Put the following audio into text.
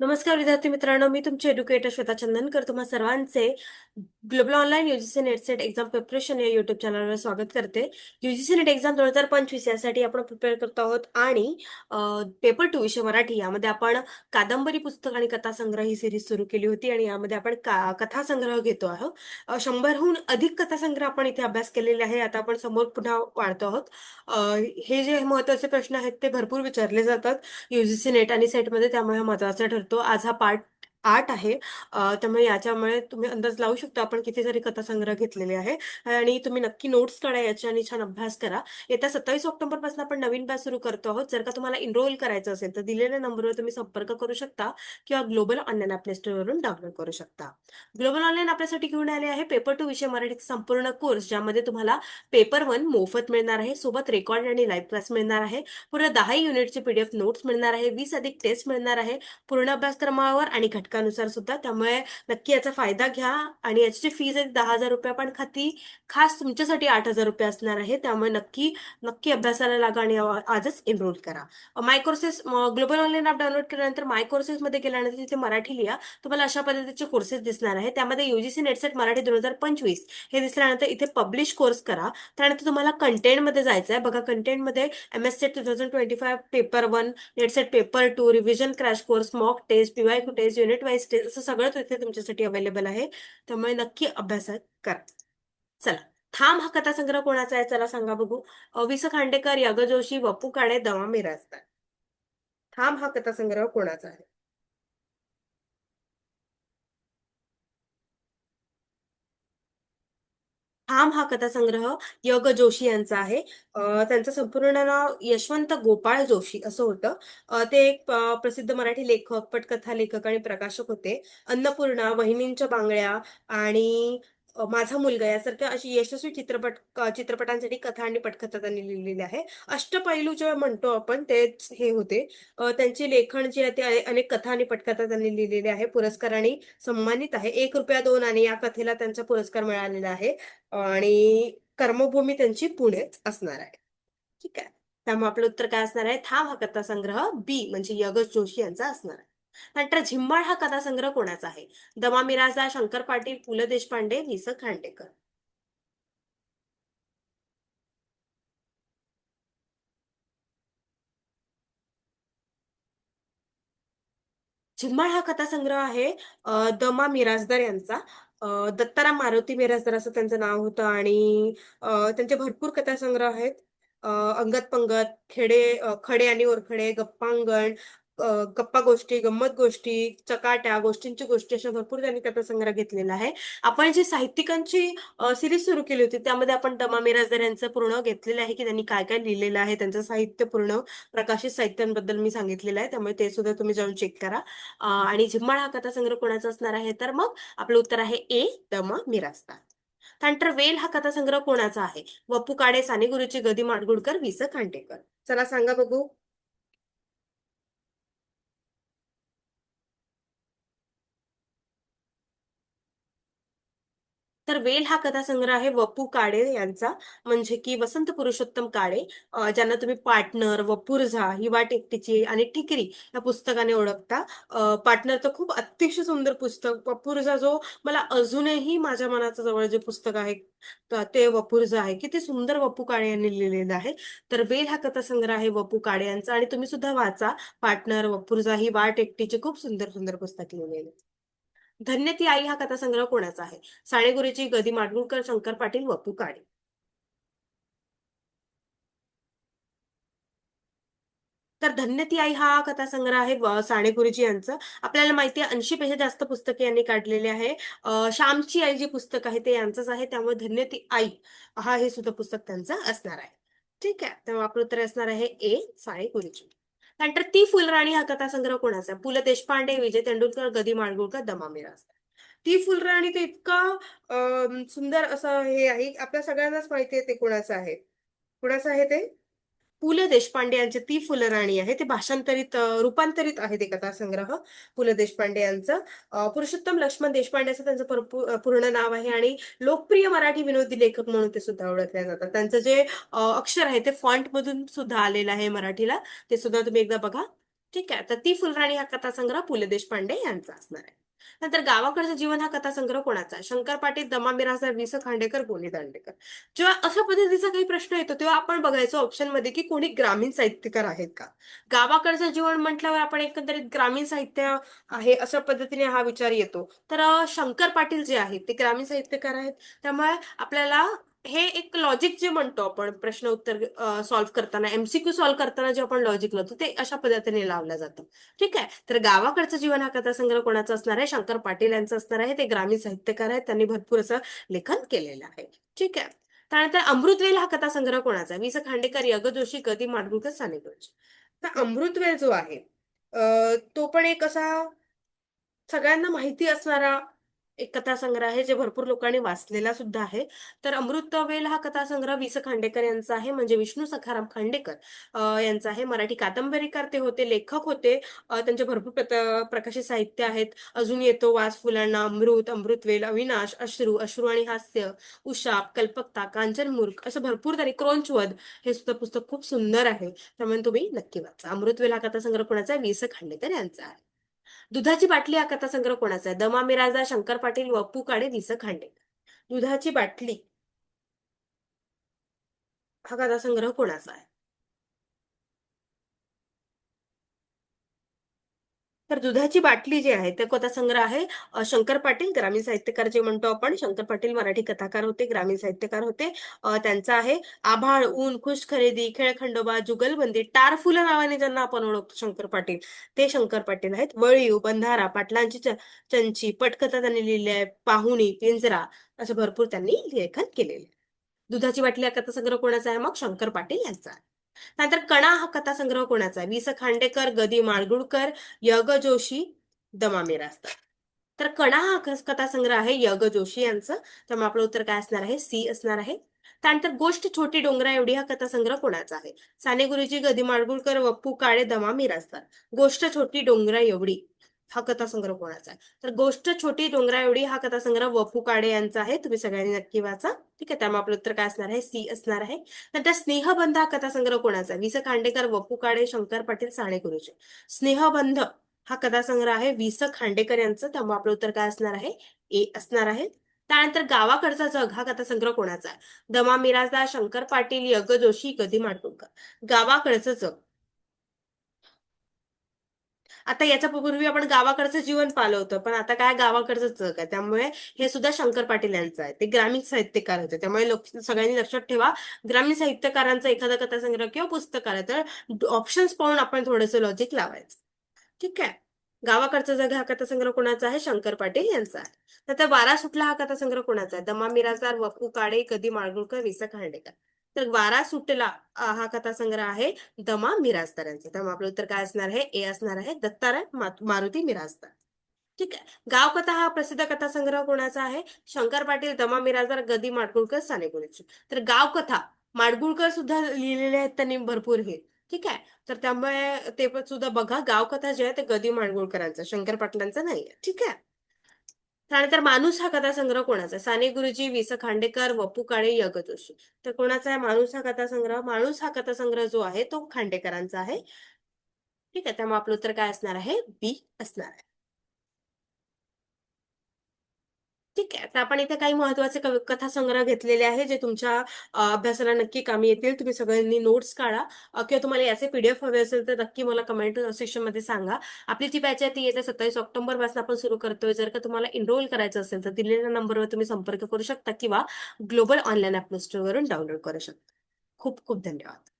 नमस्कार विद्यार्थी मित्रांनो, मी तुमचे एज्युकेटर श्वेता चंदनकर तुम्हा सर्वांचे global online UGC net set exam preparation या युट्यूब चॅनलवर स्वागत करते. यूजीसी नेट एक्झाम 2025 यासाठी आपण प्रिपेअर करतो आहोत आणि पेपर 2 विषय मराठी यामध्ये आपण कादंबरी पुस्तक आणि कथासंग्रह ही सिरीज सुरू केली होती आणि यामध्ये आपण कथासंग्रह घेतो आहोत. 100हून अधिक कथासंग्रह आपण इथे अभ्यास केलेले आहे. आता आपण समोर पुन्हा वाढतो आहोत. अ, हे जे महत्वाचे प्रश्न आहेत ते भरपूर विचारले जातात यूजीसी नेट आणि सेटमध्ये, त्यामुळे हा महत्वाचा ठरतो. आज हा पार्ट 8 आहे. त्यामुळे याच्यामुळे तुम्ही अंदाज लावू शकता आपण किती जरी कथासंग्रह घेतलेले आहे. आणि तुम्ही नक्की नोट्स काढा याच्या आणि छान अभ्यास करा. येत्या 27 ऑक्टोबर पासून आपण नवीन बॅच सुरू करतो आहोत. जर का तुम्हाला इनरोल करायचं असेल तर दिलेल्या नंबरवर तुम्ही संपर्क करू शकता किंवा ग्लोबल ऑनलाईन प्ले स्टोअरवरून डाउनलोड करू शकता. ग्लोबल ऑनलाईन आपल्यासाठी घेऊन आले आहे पेपर 2 विषय मराठीचा संपूर्ण कोर्स, ज्यामध्ये तुम्हाला पेपर 1 मोफत मिळणार आहे, सोबत रेकॉर्ड आणि लाईव्ह क्लास मिळणार आहे, पूर्ण 10 युनिटचे पीडीएफ नोट्स मिळणार आहे, 20 अधिक टेस्ट मिळणार आहे पूर्ण अभ्यासक्रमावर आणि घटकानुसार सुद्धा. त्यामुळे नक्की याचा फायदा घ्या. आणि याची जी फीज आहे 10,000 रुपये, पण खास तुमच्यासाठी 8,000 रुपये असणार आहे. त्यामुळे नक्की नक्की अभ्यासाला लागा आणि आजच एनरोल करा. My courses global online app download केल्यानंतर माय कोर्सेसमध्ये गेल्यानंतर तिथे मराठी लिहा. तुम्हाला अशा पद्धतीचे कोर्सेस दिसणार आहे. त्यामध्ये यूजीसी नेटसेट मराठी 2025 हे दिसल्यानंतर इथे पब्लिश कोर्स करा. त्यानंतर तुम्हाला कंटेंटमध्ये जायचं आहे. बघा, कंटेंटमध्ये MS SET 2025 paper 1, NET SET paper 2, revision crash course, mock test, PYQ test, unit wise test, असं सगळं तिथे तुमच्यासाठी अवेलेबल आहे. त्यामुळे नक्की अभ्यास करा. चला, थांब हा कथासंग्रह कोणाचा आहे चला सांगा बघू. वि. स. खांडेकर, याग जोशी, वपू काळे, दमा मिरासदार. थांब हा कथासंग्रह कोणाचा आहे? थांब हा कथासंग्रह य. ग. जोशी यांचा आहे. त्यांचं संपूर्ण नाव यशवंत गोपाळ जोशी असं होतं. ते एक प्रसिद्ध मराठी लेखक, पटकथा लेखक आणि प्रकाशक होते. अन्नपूर्णा, वहिनींच्या बांगड्या आणि माझा मुलगा यासारख्या अशी यशस्वी चित्रपटांसाठी कथा आणि पटकथा त्यांनी लिहिलेली आहे. अष्टपैलू जेव्हा म्हणतो आपण तेच हे होते. त्यांची लेखन जी आहे ते अनेक कथा आणि पटकथा त्यांनी लिहिलेली आहे. पुरस्काराने सन्मानित आहे. 1 रुपया 2 आणि या कथेला त्यांचा पुरस्कार मिळालेला आहे. आणि कर्मभूमी त्यांची पुणेच असणार आहे. ठीक आहे. त्यामुळे आपलं उत्तर काय असणार आहे? थांब हा कथासंग्रह बी म्हणजे यगच जोशी यांचा असणार आहे. नंतर झिम्माळ हा कथासंग्रह कोणाचा आहे? दमा मिरासदार, शंकर पाटील, पु ल देशपांडे, वि. स. खांडेकर. झिम्माळ हा कथासंग्रह आहे दमा मिरासदार यांचा. दत्ताराम मारुती मिरासदार असं त्यांचं नाव होतं. आणि त्यांचे भरपूर कथासंग्रह आहेत. अंगत पंगत, खडे आणि ओरखडे, गप्पांगण, गप्पा गोष्टी, गंमत गोष्टी, चकाट्या, गोष्टींची गोष्टी, अशा भरपूर त्यांनी कथासंग्रह घेतलेला आहे. आपण जी साहित्यिकांची सिरीज सुरू केली होती त्यामध्ये आपण दमा मिरासदार यांचं पूर्ण घेतलेलं आहे की त्यांनी काय काय लिहिलेलं आहे, त्यांचं साहित्य पूर्ण प्रकाशित साहित्यांबद्दल मी सांगितलेलं आहे. त्यामुळे ते सुद्धा तुम्ही जाऊन चेक करा. आणि झिम्माळ हा कथासंग्रह कोणाचा असणार आहे? तर मग आपलं उत्तर आहे ए, दमा मिरासदार. त्यानंतर वेल हा कथासंग्रह कोणाचा आहे? वपू काळे, साने गुरुजी, गदी माडगुळकर, वि. स. खांडेकर. चला सांगा बघू. तर वेल हा कथासंग्रह आहे वपू काळे यांचा, म्हणजे की वसंत पुरुषोत्तम काळे, ज्यांना तुम्ही पार्टनर, वपुर्झा, ही वाट एकटीची आणि ठिकरी या पुस्तकाने ओळखता. पार्टनर तर खूप अतिशय सुंदर पुस्तक. वपुर्झा जो मला अजूनही माझ्या मनाचं जवळ जे पुस्तक आहे ते वपुर्झा आहे. किती सुंदर वपू काळे यांनी लिहिलेलं आहे. तर वेल हा कथासंग्रह आहे वपू काळे यांचा. आणि तुम्ही सुद्धा वाचा. पार्टनर, वपुर्झा, ही वाट एकटीची खूप सुंदर सुंदर पुस्तक लिहिलेले. धन्य ती आई हा कथासंग्रह कोणाचा आहे? साने गुरुजी, गदी माडगुळकर, शंकर पाटील, वपू काळे. तर धन्य ती आई हा कथासंग्रह आहे साने गुरुजी यांचं. आपल्याला माहिती आहे 80 पेक्षा जास्त पुस्तके यांनी काढलेली आहे. श्यामची आई जे पुस्तक आहे ते यांचंच आहे. त्यामुळे धन्य ती आई हा हे सुद्धा पुस्तक त्यांचं असणार आहे. ठीक आहे. तेव्हा आपलं उत्तर असणार आहे ए, साने गुरुजी. नंतर ती फुलराणी हा कथासंग्रह कोणाचा आहे? पु ल देशपांडे, विजय तेंडुलकर, गदी माडगुळकर, दमा मिरासदार. ती फुलराणी ते इतका सुंदर असं हे आहे, आपल्या सगळ्यांनाच माहिती आहे ते कोणाचं आहे. कुणाचं आहे ते? पु ल देशपांडे यांचे ती फुलराणी आहे. ते भाषांतरित रूपांतरित आहे ते कथासंग्रह पु ल देशपांडे यांचं. पुरुषोत्तम लक्ष्मण देशपांडे असं त्यांचं पूर्ण नाव आहे. आणि लोकप्रिय मराठी विनोदी लेखक म्हणून ते सुद्धा ओळखले जातात. त्यांचं जे अक्षर आहे ते फॉन्ट मधून सुद्धा आलेलं आहे मराठीला. ते सुद्धा तुम्ही एकदा बघा. ठीक आहे. तर ती फुलराणी हा कथासंग्रह पु. ल. देशपांडे यांचा असणार आहे. नंतर गावाकडचं जीवन हा कथासंग्रह कोणाचा आहे? शंकर पाटील, दमा मिरासदार, वि. स. खांडेकर, गो. नी. दांडेकर. जेव्हा अशा पद्धतीचा काही प्रश्न येतो तेव्हा आपण बघायचो ऑप्शनमध्ये की कोणी ग्रामीण साहित्यकार आहेत का. गावाकडचं जीवन म्हटल्यावर आपण एकंदरीत ग्रामीण साहित्य आहे अशा पद्धतीने हा विचार येतो. तर शंकर पाटील जे आहेत ते ग्रामीण साहित्यकार आहेत. त्यामुळे आपल्याला हे एक लॉजिक जे म्हणतो आपण प्रश्न उत्तर सॉल्व्ह करताना, एमसीक्यू सॉल्व्ह करताना जे आपण लॉजिक लावतो ते अशा पद्धतीने लावलं जातं. ठीक आहे. तर गावाकडचं जीवन हा कथासंग्रह कोणाचा असणार आहे? शंकर पाटील यांचं असणार आहे. ते ग्रामीण साहित्यकार आहेत. त्यांनी भरपूर असं लेखन केलेलं आहे. ठीक आहे. त्यानंतर अमृतवेल हा कथासंग्रह कोणाचा आहे? वि. स. खांडेकर, य. ग. जोशी, ग. दी. माडगूळकर, साने गुरुजी. तर अमृतवेल जो आहे तो पण एक असा सगळ्यांना माहिती असणारा एक कथासंग्रह आहे जे भरपूर लोकांनी वाचलेला सुद्धा आहे. तर अमृतवेल हा कथासंग्रह वि. स. खांडेकर यांचा आहे, म्हणजे विष्णू सखाराम खांडेकर यांचा आहे. मराठी कादंबरीकार ते होते, लेखक होते. त्यांचे भरपूर प्रकाशित साहित्य आहेत. अजून येतो वास फुलांना, अमृत, अमृतवेल, अविनाश, अश्रू, अश्रू आणि हास्य, उशाप, कल्पकता, कांचनमूर्ख असं भरपूर त्यांनी क्रोंचवध हे सुद्धा पुस्तक खूप सुंदर आहे. त्यामुळे तुम्ही नक्की वाचा. अमृतवेल हा कथासंग्रह कोणाचा आहे? वि. स. खांडेकर यांचा आहे. दुधाची बाटली हा कथासंग्रह कोणाचा आहे? दमा मिरासदार, शंकर पाटील, वपू काळे, वि. स. खांडेकर. दुधाची बाटली हा कथासंग्रह कोणाचा आहे? तर दुधाची बाटली जी आहे ते कथासंग्रह आहे शंकर पाटील, ग्रामीण साहित्यकार जे म्हणतो आपण. शंकर पाटील मराठी कथाकार होते, ग्रामीण साहित्यकार होते. त्यांचा आहे आभाळ, ऊन, खुश खरेदी, खेळखंडोबा, जुगलबंदी, टारफुलं नावाने ज्यांना आपण ओळखतो शंकर पाटील, ते शंकर पाटील आहेत. वळीव, बंधारा, पाटलांची चंची, पटकथा त्यांनी लिहिली आहे. पाहुणी, पिंजरा असं भरपूर त्यांनी लेखन केलेले. दुधाची बाटली हा कथासंग्रह कोणाचा आहे? मग शंकर पाटील यांचा आहे. नंतर कणा हा कथासंग्रह कोणाचा आहे? वि. स. खांडेकर, ग. दी. माडगूळकर, य. ग. जोशी, दमा मिरासदार. तर कणा हा कथासंग्रह आहे य. ग. जोशी यांचं. त्यामुळे आपलं उत्तर काय असणार आहे? सी असणार आहे. त्यानंतर गोष्ट छोटी डोंगरा एवढी हा कथासंग्रह कोणाचा आहे? साने गुरुजी, ग. दी. माडगूळकर, वप्पू काळे, दमा मिरासदार. गोष्ट छोटी डोंगरा एवढी हा कथासंग्रह कोणाचा आहे? तर गोष्ट छोटी डोंगरा एवढी हा कथासंग्रह वपू काळे यांचा आहे. तुम्ही सगळ्यांनी नक्की वाचा. ठीक आहे. त्यामुळे आपलं उत्तर काय असणार आहे? सी असणार आहे. नंतर स्नेहबंध हा कथासंग्रह कोणाचा आहे? वि. स. खांडेकर, वपू काळे, शंकर पाटील, साने गुरुजी. स्नेहबंध हा कथासंग्रह आहे वि. स. खांडेकर यांचं. त्यामुळे आपलं उत्तर काय असणार आहे? ए असणार आहे. त्यानंतर गावाकडचा जग हा कथासंग्रह कोणाचा आहे? दमा मिरासदार, शंकर पाटील, य. ग. जोशी, ग. दी. माडगूळकर. गावाकडचं जग. आता याच्या पूर्वी आपण गावाकडचं जीवन पाहिलं होतं, पण आता काय गावाकडचं जग आहे. त्यामुळे हे सुद्धा शंकर पाटील यांचं आहे. ते ग्रामीण साहित्यकार होते. त्यामुळे सगळ्यांनी लक्षात ठेवा, ग्रामीण साहित्यकारांचा एखादा कथासंग्रह किंवा पुस्तक आलं तर ऑप्शन्स पाहून आपण थोडंसं लॉजिक लावायचं. ठीक आहे. गावाकडचा जग हा कथासंग्रह कोणाचा आहे? शंकर पाटील यांचा आहे. नंतर वारा सुटला हा कथासंग्रह कोणाचा आहे? दमा मिरासदार, वपू काळे, कधी माडगुळकर, वि. स. खांडेकर. तर वारा सुटला हा कथासंग्रह आहे दमा मिरासदार यांचा. त्यामुळे आपलं उत्तर काय असणार आहे? ए असणार आहे. दत्ताराय मारुती मिरासदार. ठीक आहे. गावकथा हा प्रसिद्ध कथासंग्रह कोणाचा आहे? शंकर पाटील, दमा मिरासदार, गदी माडगुळकर, साने गुरुजी. तर गावकथा माडगुळकर सुद्धा लिहिलेले आहेत त्यांनी भरपूर हे. ठीक आहे. तर त्यामुळे ते पण सुद्धा बघा. गावकथा जे आहे ते गदी माडगुळकरांचं, शंकर पाटलांचं नाही. ठीक आहे. त्यानंतर माणूस हा कथासंग्रह कोणाचा आहे? साने गुरुजी, वि. स. खांडेकर, वपू काळे, य. ग. जोशी. तर कोणाचा आहे माणूस हा कथासंग्रह? माणूस हा कथासंग्रह जो आहे तो खांडेकरांचा आहे. ठीक आहे. त्यामुळे आपलं उत्तर काय असणार आहे? बी असणार आहे. ठीक आहे. तर आपण इथे काही महत्वाचे कथासंग्रह घेतलेले आहे जे तुमच्या अभ्यासाला नक्की कामी येतील. तुम्ही सगळ्यांनी नोट्स काढा किंवा तुम्हाला याचे पीडीएफ हवे असेल तर नक्की मला कमेंट सेक्शनमध्ये सांगा. आपली जी बॅच आहे ती येत्या 27 ऑक्टोबरपासून आपण सुरू करतोय. जर का तुम्हाला एनरोल करायचं असेल तर दिलेल्या नंबरवर तुम्ही संपर्क करू शकता किंवा ग्लोबल ऑनलाईन ॲप स्टोअरवरून डाउनलोड करू शकता. खूप खूप धन्यवाद.